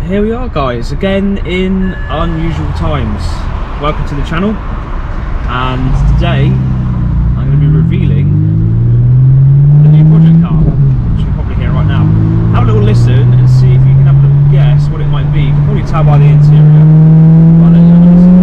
Here we are, guys, again in unusual times. Welcome to the channel, and today I'm going to be revealing the new project car, which you can probably hear right now. Have a little listen and see if you can have a little guess what it might be. You can probably tell by the interior. I'll let you have a listen.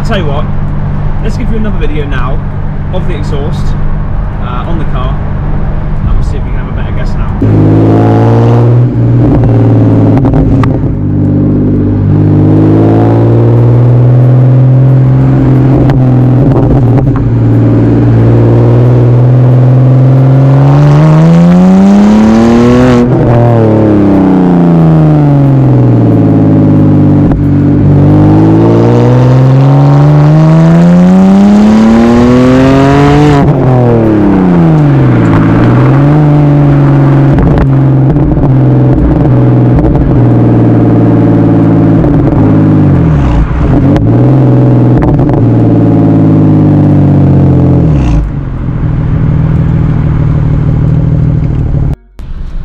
Tell you what, let's give you another video now of the exhaust on the car, and we'll see if we can have a better guess now.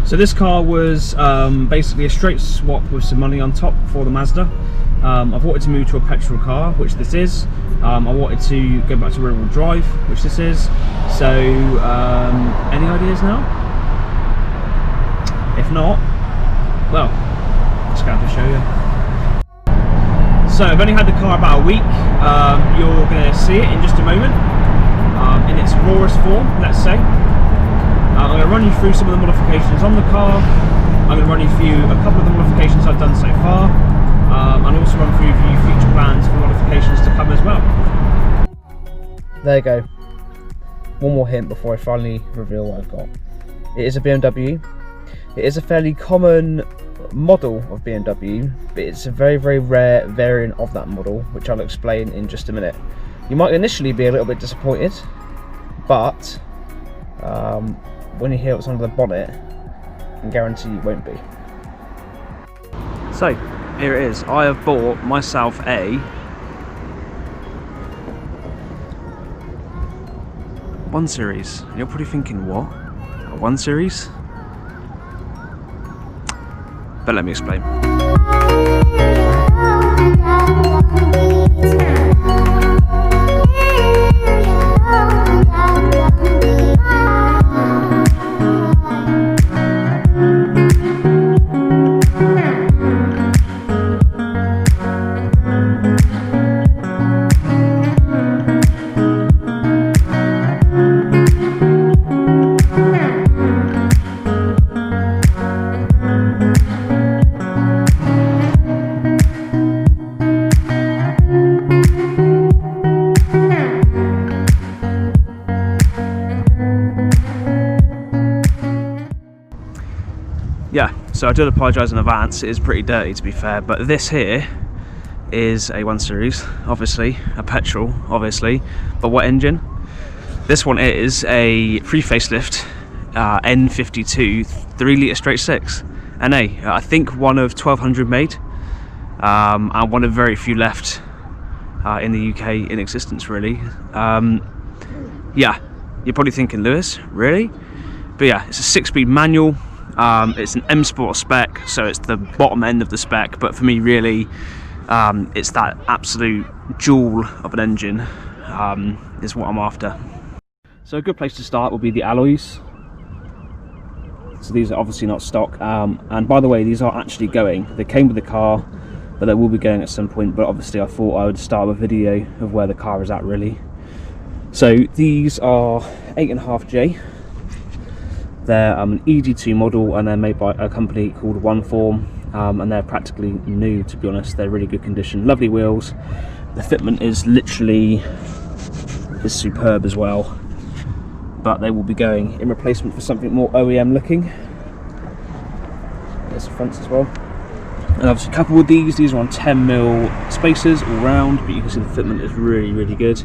So this car was basically a straight swap with some money on top for the Mazda. I've wanted to move to a petrol car, which this is. I wanted to go back to rear-wheel drive, which this is. So, any ideas now? If not, well, just going to show you. So I've only had the car about a week. You're going to see it in just a moment, in its rawest form, let's say. I'm going to run you through some of the modifications on the car. I'm going to run you through a couple of the modifications I've done so far, and also run through a few future plans for modifications to come as well. There you go. One more hint before I finally reveal what I've got. It is a BMW. It is a fairly common model of BMW, but it's a very, very rare variant of that model, which I'll explain in just a minute. You might initially be a little bit disappointed, but when you hear what's under the bonnet, I can guarantee you won't be. So, here it is. I have bought myself a 1 Series. You're probably thinking, what? A 1 Series? But let me explain. Yeah, so I do apologise in advance. It is pretty dirty, to be fair, but this here is a 1 Series, obviously, a petrol, obviously, but what engine? This one is a pre-facelift N52 3 litre straight 6 NA. I think one of 1200 made, and one of very few left in the UK in existence, really. Yeah, you're probably thinking, Lewis, really? But yeah, it's a 6-speed manual. It's an M Sport spec, so it's the bottom end of the spec, but for me, really, it's that absolute jewel of an engine is what I'm after. So a good place to start will be the alloys. So these are obviously not stock, and by the way, these are actually going. They came with the car, but they will be going at some point, but obviously I thought I would start with a video of where the car is at, really. So these are 8.5J. They're an ED2 model, and they're made by a company called OneForm, and they're practically new, to be honest. They're really good condition, lovely wheels. The fitment is literally superb as well, but they will be going in replacement for something more OEM looking. There's the fronts as well. And obviously coupled with these are on 10mm spacers all round, but you can see the fitment is really, really good.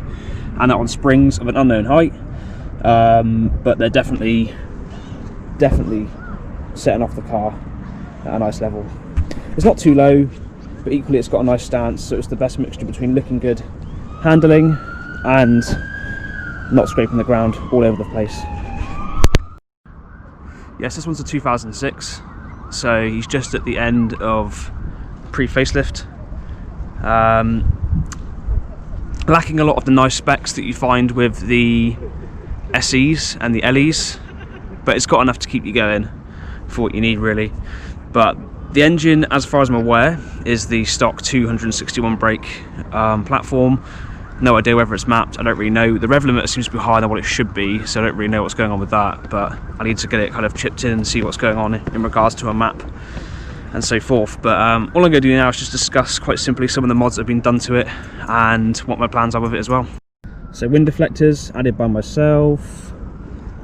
And that on springs of an unknown height, but they're definitely setting off the car at a nice level. It's not too low, but equally it's got a nice stance, so it's the best mixture between looking good, handling, and not scraping the ground all over the place. Yes, this one's a 2006, so he's just at the end of pre-facelift. Lacking a lot of the nice specs that you find with the SEs and the LEs, but it's got enough to keep you going for what you need really. But the engine, as far as I'm aware, is the stock 261 brake platform. No idea whether it's mapped, I don't really know. The rev limiter seems to be higher than what it should be, so I don't really know what's going on with that, but I need to get it kind of chipped in and see what's going on in regards to a map and so forth. But all I'm going to do now is just discuss quite simply some of the mods that have been done to it and what my plans are with it as well. So wind deflectors added by myself,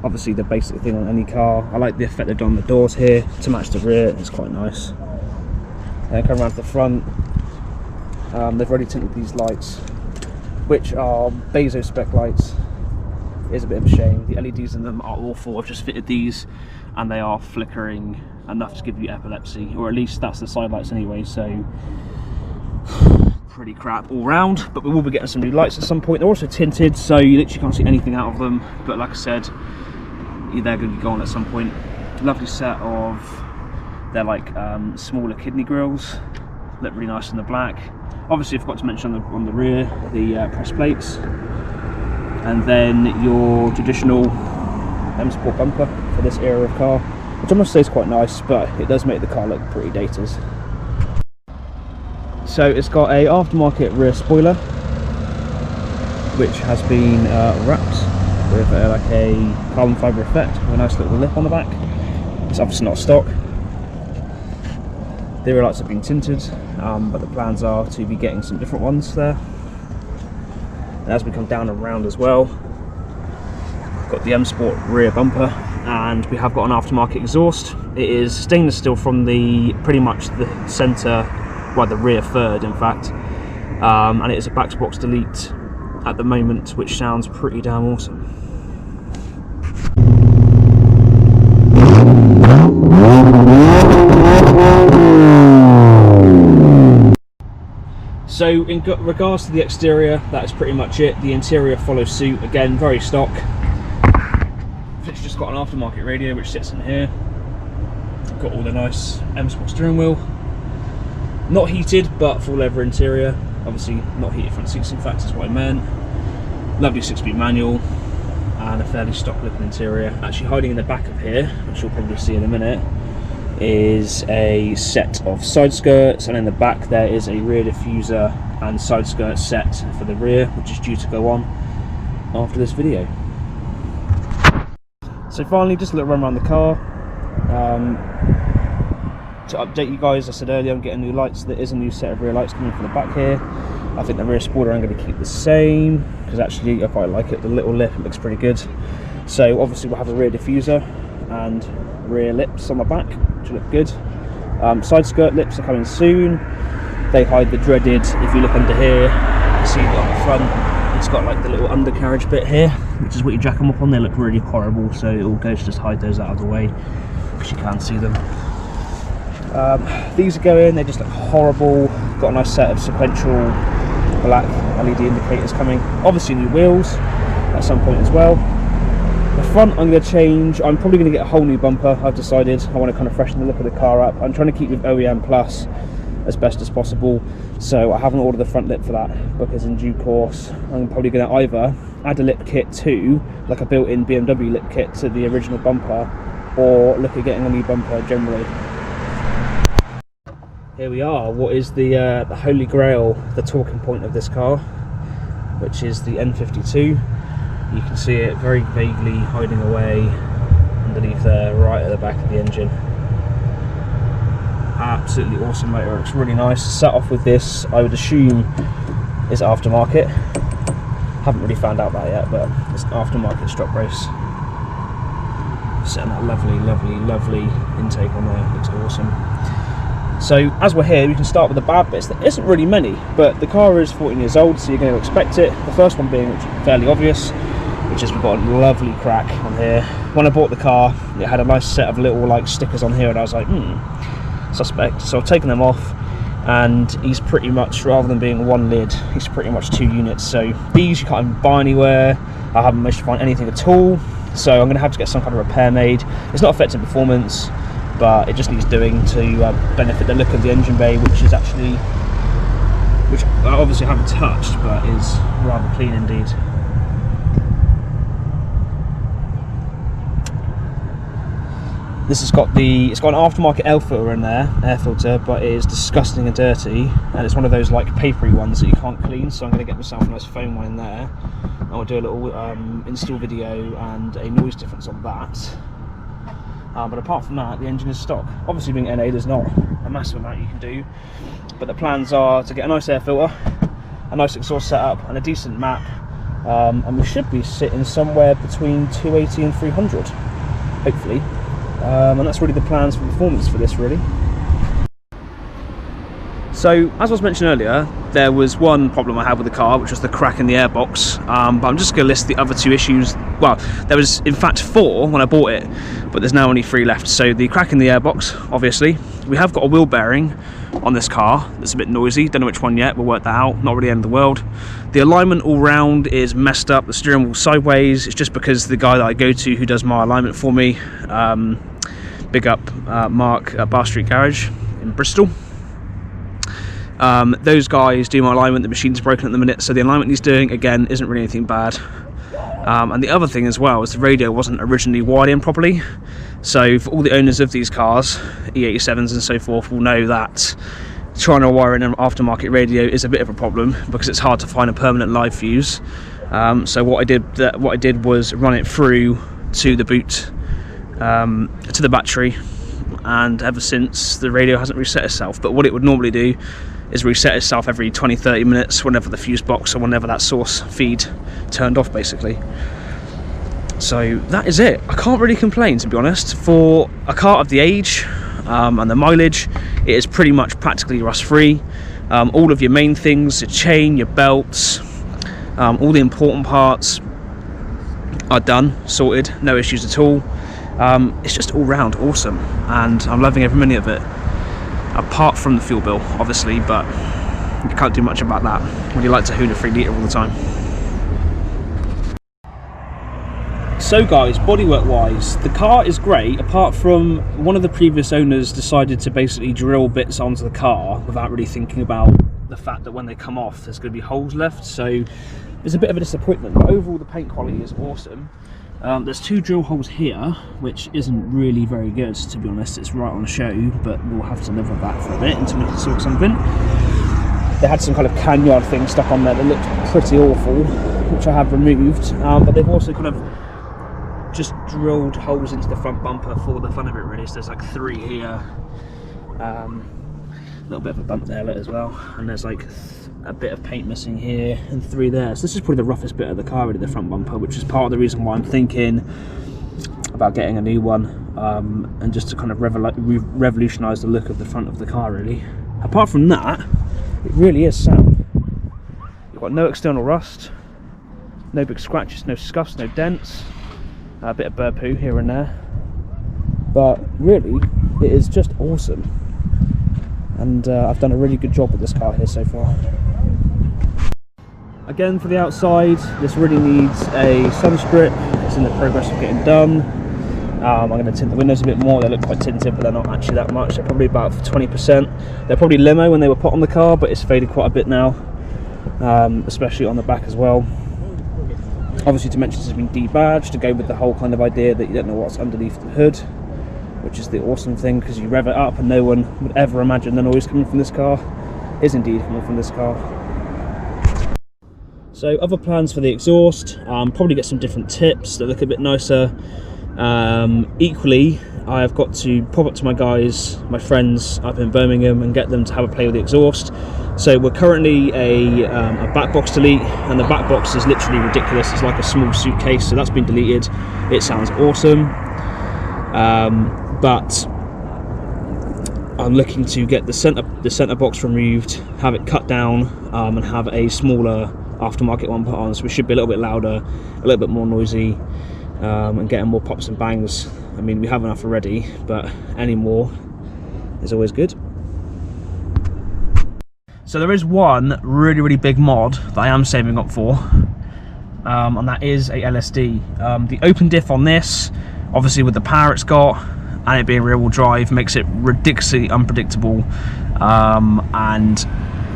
obviously the basic thing on any car. I like the effect they've done on the doors here to match the rear, it's quite nice. Then come around to the front, they've already tinted these lights, which are Bezo spec lights. It is a bit of a shame, the LEDs in them are awful. I've just fitted these and they are flickering enough to give you epilepsy, or at least that's the side lights anyway, so pretty crap all round. But we will be getting some new lights at some point. They're also tinted, so you literally can't see anything out of them, but like I said, they're going to be gone at some point. Lovely set of, they're like smaller kidney grills, look really nice in the black. Obviously I forgot to mention on the rear the press plates, and then your traditional M Sport bumper for this era of car, which I must say is quite nice, but it does make the car look pretty dated. So it's got a aftermarket rear spoiler, which has been wrapped with like a carbon fibre effect with a nice little lip on the back. It's obviously not stock. The rear lights have been tinted, but the plans are to be getting some different ones there. And as we come down and round as well, we've got the M Sport rear bumper, and we have got an aftermarket exhaust. It is stainless steel from the pretty much the centre, well the rear third in fact, and it is a Backsbox delete at the moment, which sounds pretty damn awesome. So in regards to the exterior, that is pretty much it. The interior follows suit, again very stock. It's just got an aftermarket radio which sits in here. Got all the nice M Sport steering wheel. Not heated, but full leather interior. Obviously not heated front seats, in fact, that's what I meant. Lovely 6-speed manual and a fairly stock looking interior. Actually hiding in the back of here, which you'll probably see in a minute, is a set of side skirts, and in the back there is a rear diffuser and side skirt set for the rear, which is due to go on after this video. So finally, just a little run around the car. To update you guys, I said earlier I'm getting new lights. There is a new set of rear lights coming from the back here. I think the rear spoiler I'm going to keep the same, because actually I quite like it. The little lip, it looks pretty good. So obviously we'll have a rear diffuser and rear lips on the back, which look good. Side skirt lips are coming soon. They hide the dreaded, if you look under here, you can see on the front, it's got like the little undercarriage bit here, which is what you jack them up on. They look really horrible, so it all goes to just hide those out of the way, because you can't see them. These are going, they just look horrible. Got a nice set of sequential black LED indicators coming. Obviously new wheels at some point as well. The front I'm going to change. I'm probably going to get a whole new bumper. I've decided I want to kind of freshen the look of the car up. I'm trying to keep with OEM Plus as best as possible, so I haven't ordered the front lip for that, because in due course I'm probably going to either add a lip kit to, like a built-in BMW lip kit to the original bumper, or look at getting a new bumper generally. Here we are, what is the holy grail, the talking point of this car, which is the N52. You can see it very vaguely hiding away underneath there, right at the back of the engine. Absolutely awesome motor, looks really nice. Set off with this, I would assume, is aftermarket. Haven't really found out that yet, but it's aftermarket stock brace. Setting that lovely, lovely, lovely intake on there, looks awesome. So as we're here, we can start with the bad bits. There isn't really many, but the car is 14 years old, so you're going to expect it. The first one being fairly obvious, which is we've got a lovely crack on here. When I bought the car, it had a nice set of little like stickers on here, and I was like, suspect. So I've taken them off, and he's pretty much, rather than being one lid, he's pretty much 2 units. So these you can't even buy anywhere. I haven't managed to find anything at all, so I'm going to have to get some kind of repair made. It's not affecting performance, but it just needs doing to benefit the look of the engine bay, which I obviously haven't touched, but is rather clean indeed. This has got it's got an aftermarket air filter, but it is disgusting and dirty, and it's one of those like papery ones that you can't clean. So I'm going to get myself a nice foam one in there. I'll do a little install video and a noise difference on that. But apart from that, the engine is stock. Obviously, being NA, there's not a massive amount you can do, but the plans are to get a nice air filter, a nice exhaust setup, and a decent map, and we should be sitting somewhere between 280 and 300, hopefully. And that's really the plans for performance for this, really. So, as I was mentioning earlier, there was one problem I had with the car, which was the crack in the airbox. But I'm just going to list the other 2 issues. Well, there was in fact 4 when I bought it, but there's now only 3 left. So the crack in the airbox, obviously. We have got a wheel bearing on this car that's a bit noisy. Don't know which one yet. We'll work that out. Not really the end of the world. The alignment all round is messed up. The steering wheel sideways. It's just because the guy that I go to who does my alignment for me, big up Mark at Bar Street Garage in Bristol. Those guys do my alignment. The machine's broken at the minute, so the alignment he's doing, again, isn't really anything bad. And the other thing as well is the radio wasn't originally wired in properly. So for all the owners of these cars, E87s and so forth, will know that trying to wire in an aftermarket radio is a bit of a problem because it's hard to find a permanent live fuse. So what I did was run it through to the boot, to the battery, and ever since the radio hasn't reset itself. But what it would normally do is reset itself every 20-30 minutes whenever the fuse box or whenever that source feed turned off, basically. So that is it. I can't really complain, to be honest. For a car of the age and the mileage, it is pretty much practically rust free. All of your main things, your chain, your belts, all the important parts are done, sorted, no issues at all. It's just all round awesome, and I'm loving every minute of it, apart from the fuel bill, obviously, but you can't do much about that when you like to hoon a 3 litre all the time. So guys, bodywork wise, the car is great, apart from one of the previous owners decided to basically drill bits onto the car without really thinking about the fact that when they come off there's going to be holes left, so there's a bit of a disappointment. But overall the paint quality is awesome. There's 2 drill holes here, which isn't really very good, to be honest. It's right on the show, but we'll have to live with that for a bit until we can sort something. They had some kind of canyard thing stuck on there that looked pretty awful, which I have removed. But they've also kind of just drilled holes into the front bumper for the fun of it, really. So there's like 3 here, a little bit of a bump there as well, and there's like a bit of paint missing here and 3 there. So this is probably the roughest bit of the car, really, the front bumper, which is part of the reason why I'm thinking about getting a new one, and just to kind of revolutionise the look of the front of the car, really. Apart from that, it really is sound. You've got no external rust, no big scratches, no scuffs, no dents, a bit of bird poo here and there, but really it is just awesome, and I've done a really good job with this car here so far. Again, for the outside, this really needs a sun strip. It's in the progress of getting done. I'm going to tint the windows a bit more. They look quite tinted, but they're not actually that much. They're probably about 20%. They're probably limo when they were put on the car, but it's faded quite a bit now, especially on the back as well. Obviously, dimensions have been debadged to go with the whole kind of idea that you don't know what's underneath the hood, which is the awesome thing, because you rev it up and no one would ever imagine the noise coming from this car is indeed coming from this car. So other plans for the exhaust, probably get some different tips that look a bit nicer. Equally, I've got to pop up to my guys, my friends up in Birmingham, and get them to have a play with the exhaust. So we're currently a back box delete, and the back box is literally ridiculous. It's like a small suitcase, so that's been deleted. It sounds awesome, but I'm looking to get the center box removed, have it cut down, and have a smaller aftermarket one put on, so we should be a little bit louder, a little bit more noisy, and getting more pops and bangs. I mean, we have enough already, but any more is always good. So there is one really big mod that I am saving up for, and that is a LSD. The open diff on this, obviously with the power it's got and it being rear-wheel drive, makes it ridiculously unpredictable, and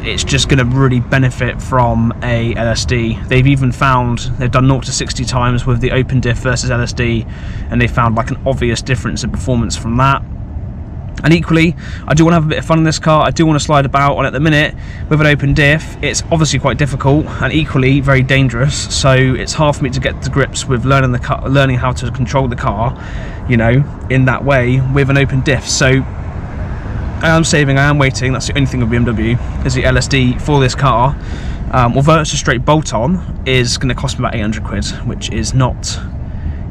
it's just going to really benefit from a LSD. They've even found, they've done 0 to 60 times with the open diff versus LSD, and they found like an obvious difference in performance from that. And equally, I do want to have a bit of fun in this car. I do want to slide about, and at the minute with an open diff it's obviously quite difficult and equally very dangerous, so it's hard for me to get to grips with learning how to control the car, you know, in that way with an open diff. So I am waiting. That's the only thing with BMW is the LSD for this car. Although it's a straight bolt-on, is going to cost me about 800 quid, which is not,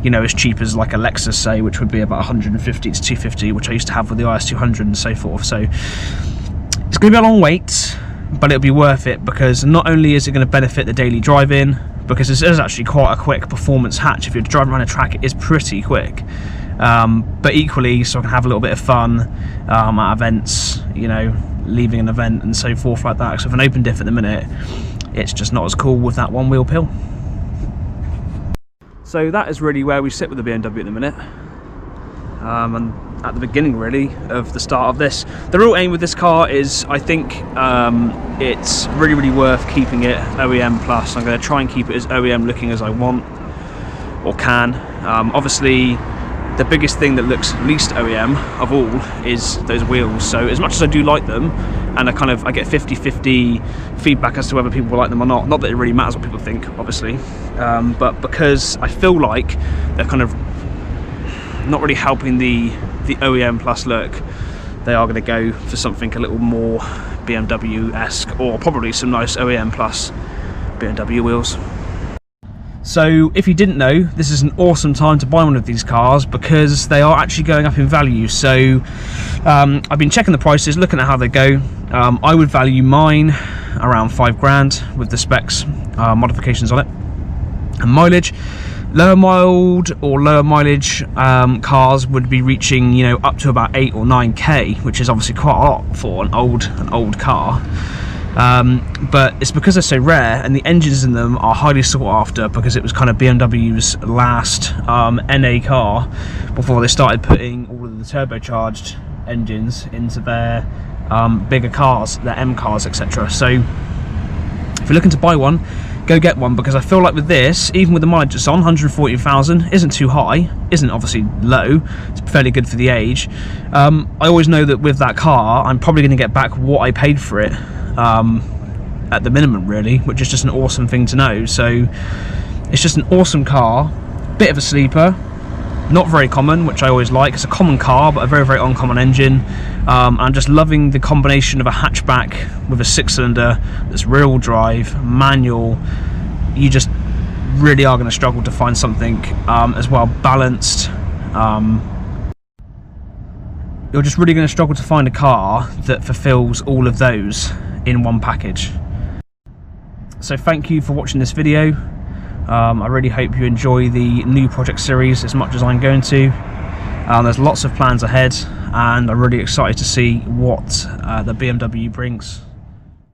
you know, as cheap as like a Lexus, say, which would be about 150 to 250, which I used to have with the IS200 and so forth. So it's going to be a long wait, but it'll be worth it, because not only is it going to benefit the daily driving, because this is actually quite a quick performance hatch. If you're driving around a track, it is pretty quick. But equally, so I can have a little bit of fun at events, you know, leaving an event and so forth like that. So with an open diff at the minute, it's just not as cool with that one wheel pill. So that is really where we sit with the BMW at the minute, and at the beginning really of the start of this. The real aim with this car is, I think, it's really worth keeping it OEM plus. I'm going to try and keep it as OEM looking as I want or can. Obviously the biggest thing that looks least OEM of all is those wheels. So as much as I do like them, and I get 50-50 feedback as to whether people like them or not that it really matters what people think, obviously, but because I feel like they're kind of not really helping the OEM plus look, they are going to go for something a little more BMW-esque, or probably some nice OEM plus BMW wheels. So if you didn't know, this is an awesome time to buy one of these cars, because they are actually going up in value. So I've been checking the prices, looking at how they go. I would value mine around 5 grand with the specs, modifications on it, and mileage. Lower mileage cars would be reaching, you know, up to about 8 or 9k, which is obviously quite a lot for an old car. But it's because they're so rare, and the engines in them are highly sought after, because it was kind of BMW's last NA car before they started putting all of the turbocharged engines into their bigger cars, their M cars, etc. So if you're looking to buy one, go get one, because I feel like with this, even with the mileage it's on, 140,000 isn't too high, isn't obviously low, it's fairly good for the age. I always know that with that car I'm probably going to get back what I paid for it, at the minimum really, which is just an awesome thing to know. So it's just an awesome car, bit of a sleeper, not very common, which I always like. It's a common car but a very uncommon engine. I'm just loving the combination of a hatchback with a 6-cylinder that's rear-wheel drive, manual. You just really are going to struggle to find something as well balanced. You're just really going to struggle to find a car that fulfills all of those in one package. So thank you for watching this video. I really hope you enjoy the new project series as much as I'm going to. There's lots of plans ahead, and I'm really excited to see what the BMW brings.